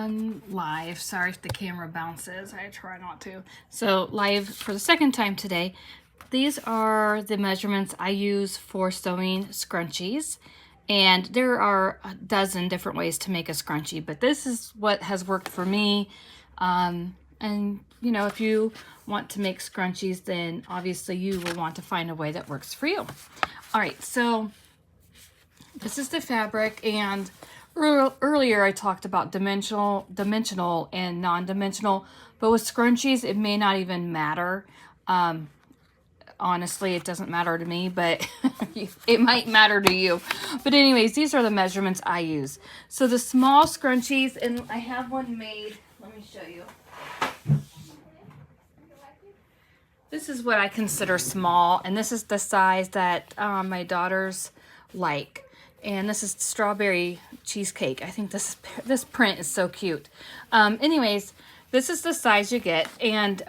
on live. Sorry if the camera bounces. I try not to. So live for the second time today. These are the measurements I use for sewing scrunchies. And there are a dozen different ways to make a scrunchie, but this is what has worked for me. And you know, if you want to make scrunchies, then obviously you will want to find a way that works for you. All right, so this is the fabric, and earlier I talked about dimensional and non-dimensional, but with scrunchies, it may not even matter. Honestly, it doesn't matter to me, but it might matter to you. But anyways, these are the measurements I use. So the small scrunchies, and I have one made. Let me show you. This is what I consider small, and this is the size that my daughters like. And this is strawberry cheesecake. I think this print is so cute. Anyways, this is the size you get, and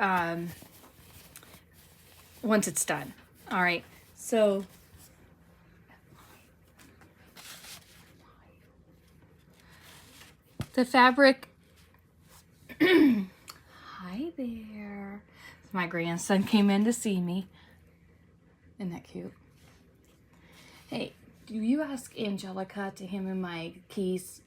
once it's done. All right, so the fabric. Hi there. My grandson came in to see me. Isn't that cute? Hey, do you ask Angelica to hand me my keys?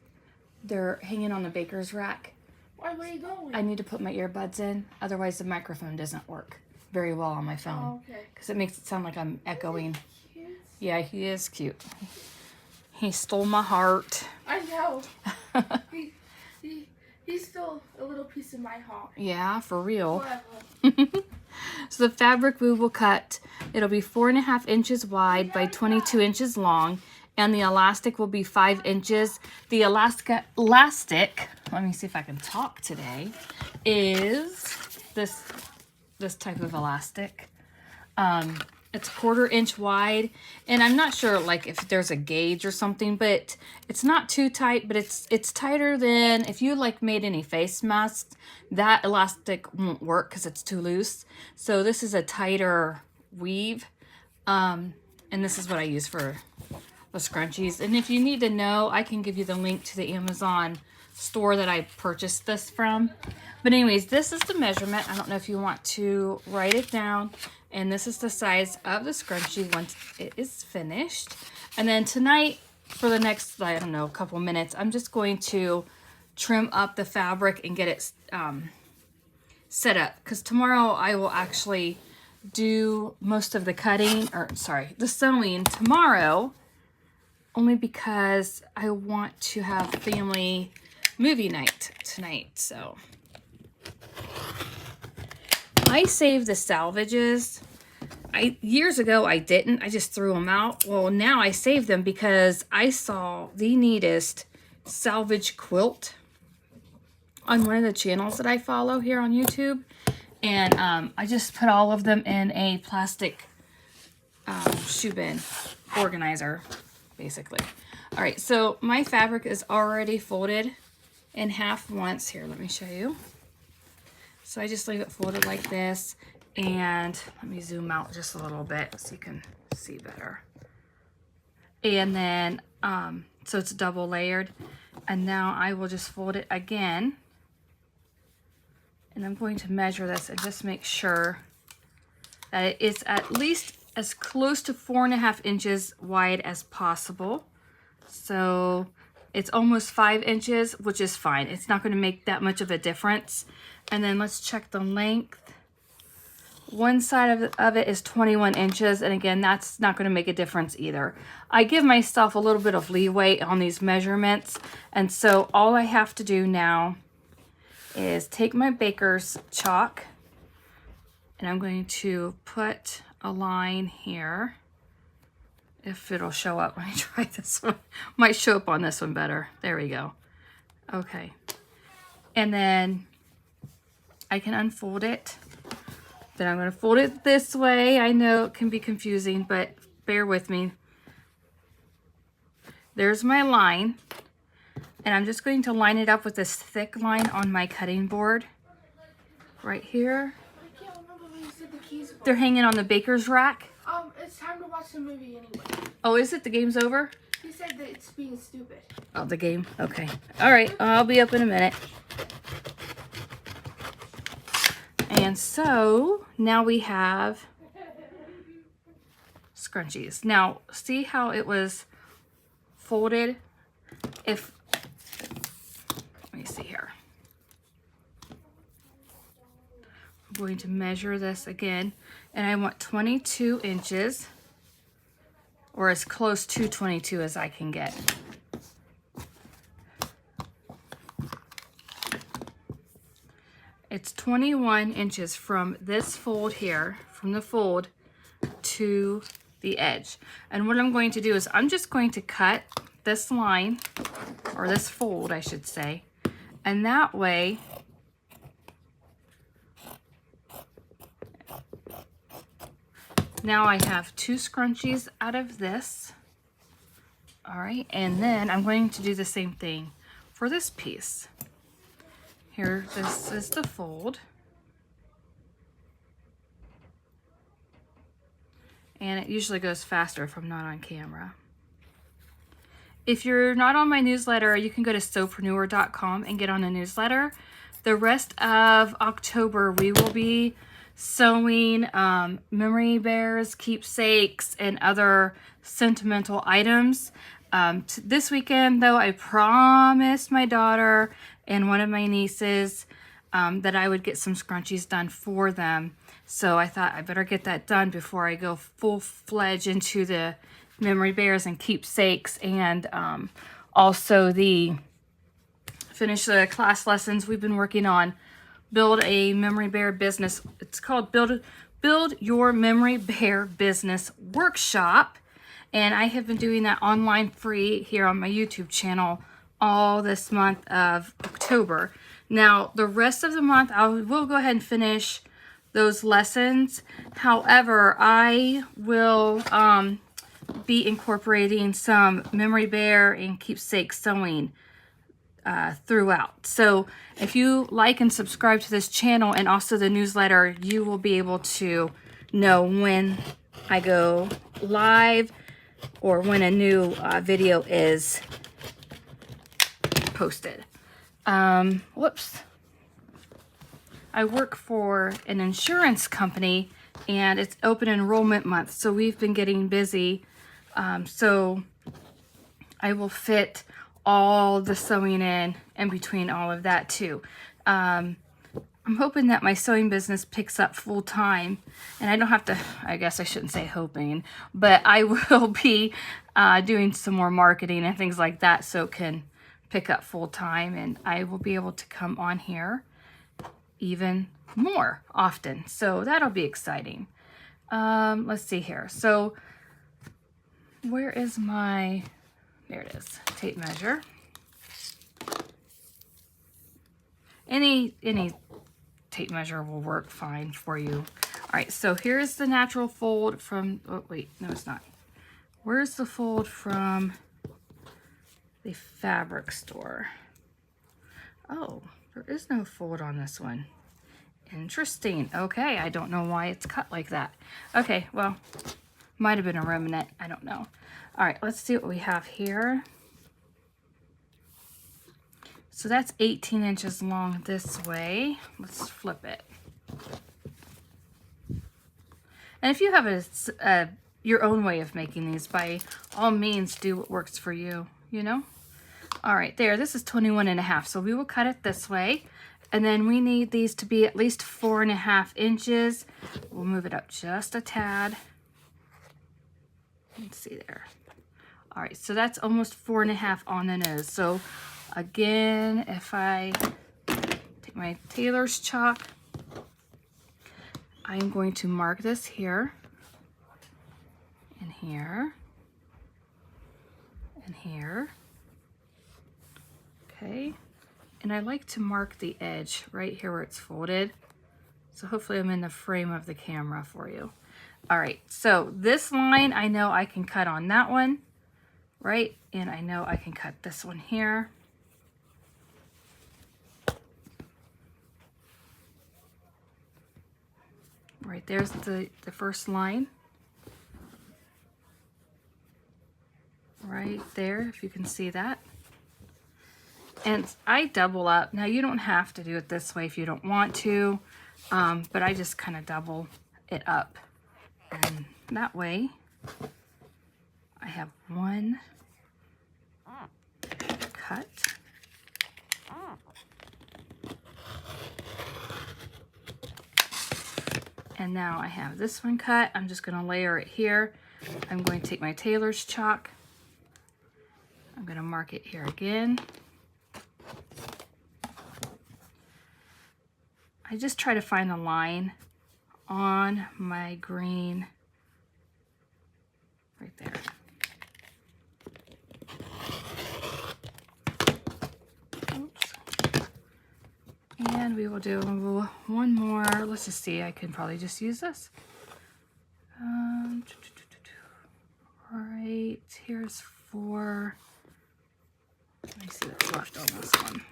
They're hanging on the baker's rack. Where are you going? I need to put my earbuds in, otherwise the microphone doesn't work very well on my phone. Oh, okay. Because it makes it sound like I'm echoing. Cute. Yeah, he is cute. He stole my heart. I know. He's still a little piece of my heart. Yeah, for real. Whatever. So the fabric we will cut, it'll be 4.5 inches wide by 22 inches long, and the elastic will be 5 inches. The elastic, let me see if I can talk today, is this type of elastic. It's 1/4 inch wide, and I'm not sure like if there's a gauge or something, but it's not too tight, but it's tighter than if you like made any face masks. That elastic won't work because it's too loose. So this is a tighter weave, and this is what I use for the scrunchies. And if you need to know, I can give you the link to the Amazon store that I purchased this from. But anyways, this is the measurement. I don't know if you want to write it down. And this is the size of the scrunchie once it is finished. And then tonight, for the next, I don't know, couple minutes, I'm just going to trim up the fabric and get it set up. Because tomorrow I will actually do most of the cutting, or sorry, the sewing tomorrow, only because I want to have family movie night tonight. So I saved the salvages. Years ago I didn't. I just threw them out. Well, now I saved them because I saw the neatest salvage quilt on one of the channels that I follow here on YouTube, and I just put all of them in a plastic shoe bin organizer, basically. All right, so my fabric is already folded in half once. Here, let me show you. So I just leave it folded like this, and let me zoom out just a little bit so you can see better. And then, so it's double layered, and now I will just fold it again, and I'm going to measure this and just make sure that it's at least as close to 4.5 inches wide as possible. So it's almost 5 inches, which is fine. It's not going to make that much of a difference. And then let's check the length. One side of it is 21 inches. And again, that's not going to make a difference either. I give myself a little bit of leeway on these measurements. And so all I have to do now is take my baker's chalk, and I'm going to put a line here. If it'll show up, let me try this one. Might show up on this one better. There we go. Okay. And then I can unfold it. Then I'm going to fold it this way. I know it can be confusing, but bear with me. There's my line. And I'm just going to line it up with this thick line on my cutting board. Right here. I can't remember where you said the keys were. They're hanging on the baker's rack. It's time to watch the movie anyway. Oh, is it? The game's over? He said that it's being stupid. Oh, the game? Okay. All right, I'll be up in a minute. And so now we have scrunchies. Now, see how it was folded? Let me see here. I'm going to measure this again, and I want 22 inches, or as close to 22 as I can get. It's 21 inches from this fold here, from the fold to the edge. And what I'm going to do is I'm just going to cut this line, or this fold I should say, and that way now I have 2 scrunchies out of this. All right, and then I'm going to do the same thing for this piece. Here, this is the fold. And it usually goes faster if I'm not on camera. If you're not on my newsletter, you can go to sewpreneur.com and get on the newsletter. The rest of October, we will be sewing memory bears, keepsakes, and other sentimental items. This weekend, though, I promised my daughter and one of my nieces that I would get some scrunchies done for them. So I thought I better get that done before I go full-fledged into the memory bears and keepsakes, and also finish the class lessons we've been working on. Build a memory bear business. It's called Build Your Memory Bear Business Workshop. And I have been doing that online free here on my YouTube channel all this month of October. Now, the rest of the month, I will go ahead and finish those lessons. However, I will be incorporating some memory bear and keepsake sewing throughout. So if you like and subscribe to this channel and also the newsletter, you will be able to know when I go live or when a new video is posted. Whoops. I work for an insurance company and it's open enrollment month, so we've been getting busy. So I will fit all the sewing in between all of that too. I'm hoping that my sewing business picks up full time, and I don't have to, I guess I shouldn't say hoping, but I will be doing some more marketing and things like that so it can pick up full time, and I will be able to come on here even more often. So that'll be exciting. Let's see here. So where is my, there it is, tape measure. Any tape measure will work fine for you. All right, so here's the natural fold from, oh wait, no it's not. Where's the fold from the fabric store? Oh, there is no fold on this one. Interesting. Okay, I don't know why it's cut like that. Okay, well, might have been a remnant. I don't know. All right, let's see what we have here. So that's 18 inches long this way. Let's flip it. And if you have your own way of making these, by all means, do what works for you, you know? All right, there, this is 21.5. So we will cut it this way. And then we need these to be at least 4.5 inches. We'll move it up just a tad. Let's see there. All right, so that's almost 4.5 on the nose. So again, if I take my tailor's chalk, I'm going to mark this here, and here, and here. Okay. And I like to mark the edge right here where it's folded. So hopefully I'm in the frame of the camera for you. All right, so this line, I know I can cut on that one, right? And I know I can cut this one here. Right, there's the first line. right there, if you can see that. And I double up. Now you don't have to do it this way if you don't want to, but I just kind of double it up. And that way I have one cut. And now I have this one cut. I'm just going to layer it here. I'm going to take my tailor's chalk. I'm going to mark it here again. I just try to find a line on my green right there. Oops. And we will do one more. Let's just see, I can probably just use this. Right, here's 4. Let me see what's left on this one.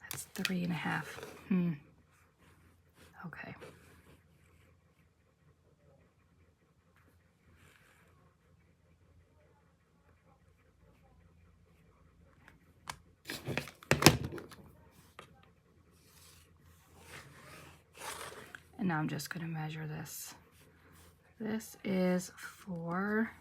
That's 3.5. Okay. And now I'm just going to measure this. This is 4.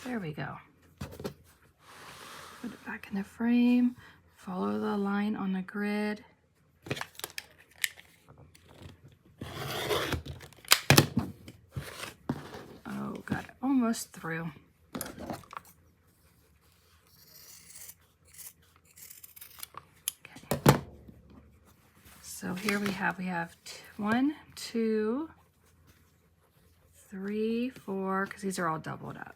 There we go. Put it back in the frame. Follow the line on the grid. Oh, got it almost through. Okay. So here we have 1, 2, 3, 4, because these are all doubled up.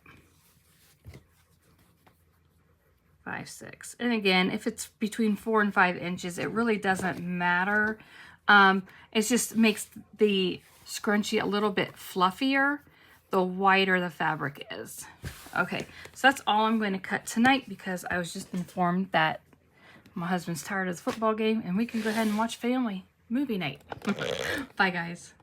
5, 6. And again, if it's between 4 and 5 inches, it really doesn't matter. It just makes the scrunchie a little bit fluffier the wider the fabric is. Okay, so that's all I'm going to cut tonight because I was just informed that my husband's tired of the football game and we can go ahead and watch family movie night. Bye, guys.